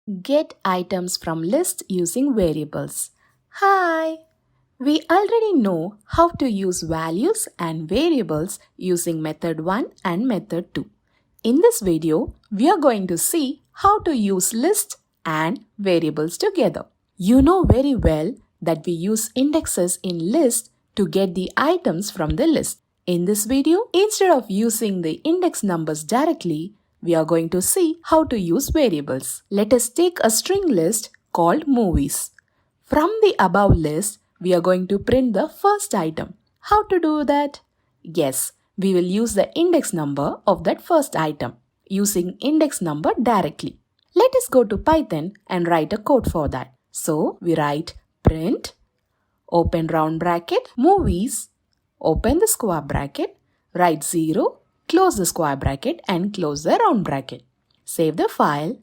Get items from list using variables. Hi! We already know how to use values and variables using method 1 and method 2. In this video, we are going to see how to use list and variables together. You know very well that we use indexes in list to get the items from the list. In this video, instead of using the index numbers directly, we are going to see how to use variables. Let us take a string list called movies. From the above list, we are going to print the first item. How to do that? Yes, we will use the index number of that first item using index number directly. Let us go to Python and write a code for that. So we write print, open round bracket, movies, open the square bracket, write 0, close the square bracket and close the round bracket. Save the file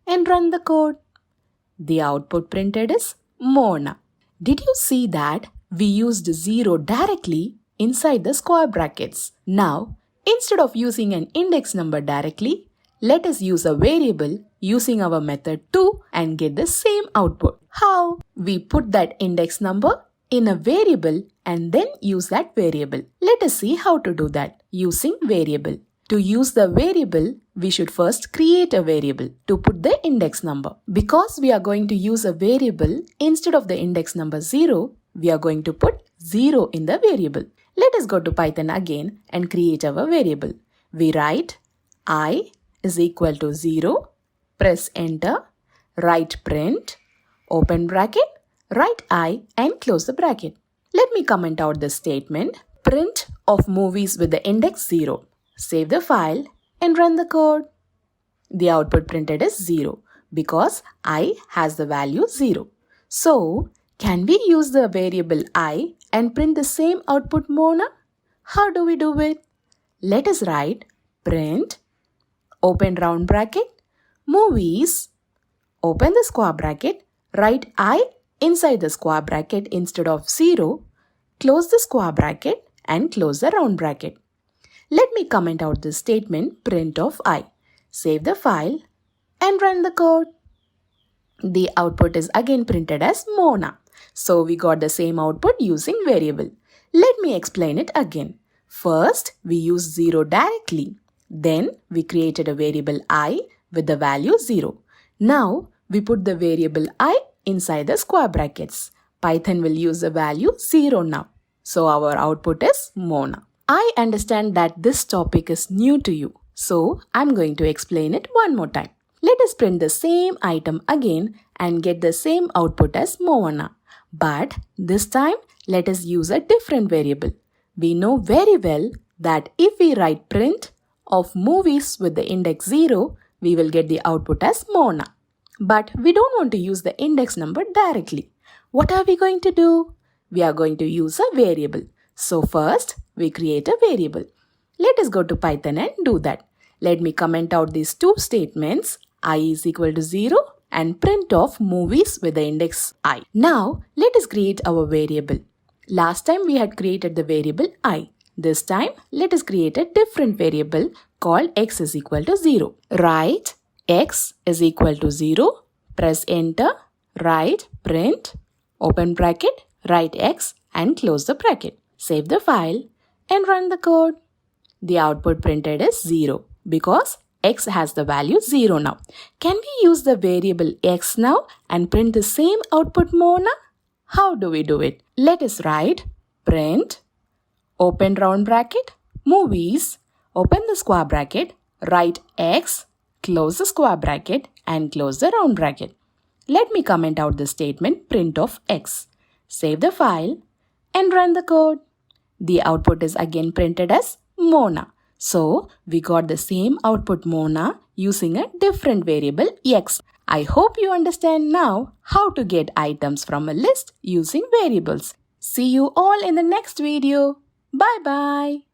and run the code. The output printed is Mona. Did you see that we used 0 directly inside the square brackets? Now, instead of using an index number directly, let us use a variable using our method 2 and get the same output. How? We put that index number in a variable and then use that variable. Let us see how to do that using variable. To use the variable, we should first create a variable to put the index number. Because we are going to use a variable instead of the index number 0, we are going to put 0 in the variable. Let us go to Python again and create our variable. We write I is equal to 0, press enter, write print, open bracket, write I and close the bracket. Let me comment out this statement. Print of movies with the index 0. Save the file and run the code. The output printed is 0 because I has the value 0. So, can we use the variable I and print the same output Mona? How do we do it? Let us write print, open round bracket, movies, open the square bracket, write I inside the square bracket instead of 0, close the square bracket and close the round bracket. Let me comment out this statement print of I. Save the file and run the code. The output is again printed as Mona. So we got the same output using variable. Let me explain it again. First, we used 0 directly. Then we created a variable I with the value 0. Now we put the variable I inside the square brackets. Python will use the value 0 now. So our output is Mona. I understand that this topic is new to you. So I'm going to explain it one more time. Let us print the same item again and get the same output as Mona. But this time let us use a different variable. We know very well that if we write print of movies with the index 0, we will get the output as Mona. But we don't want to use the index number directly. What are we going to do? We are going to use a variable. So first, we create a variable. Let us go to Python and do that. Let me comment out these two statements. I is equal to 0 and print of movies with the index I. Now, let us create our variable. Last time we had created the variable I. This time, let us create a different variable called x is equal to 0. Write x is equal to 0, press enter, write print, open bracket, write x and close the bracket. Save the file and run the code. The output printed is 0 because x has the value 0 now. Can we use the variable x now and print the same output Mona? How do we do it? Let us write print, open round bracket, movies, open the square bracket, write x, close the square bracket and close the round bracket. Let me comment out the statement print of x. Save the file and run the code. The output is again printed as Mona. So, we got the same output Mona using a different variable x. I hope you understand now how to get items from a list using variables. See you all in the next video. Bye bye.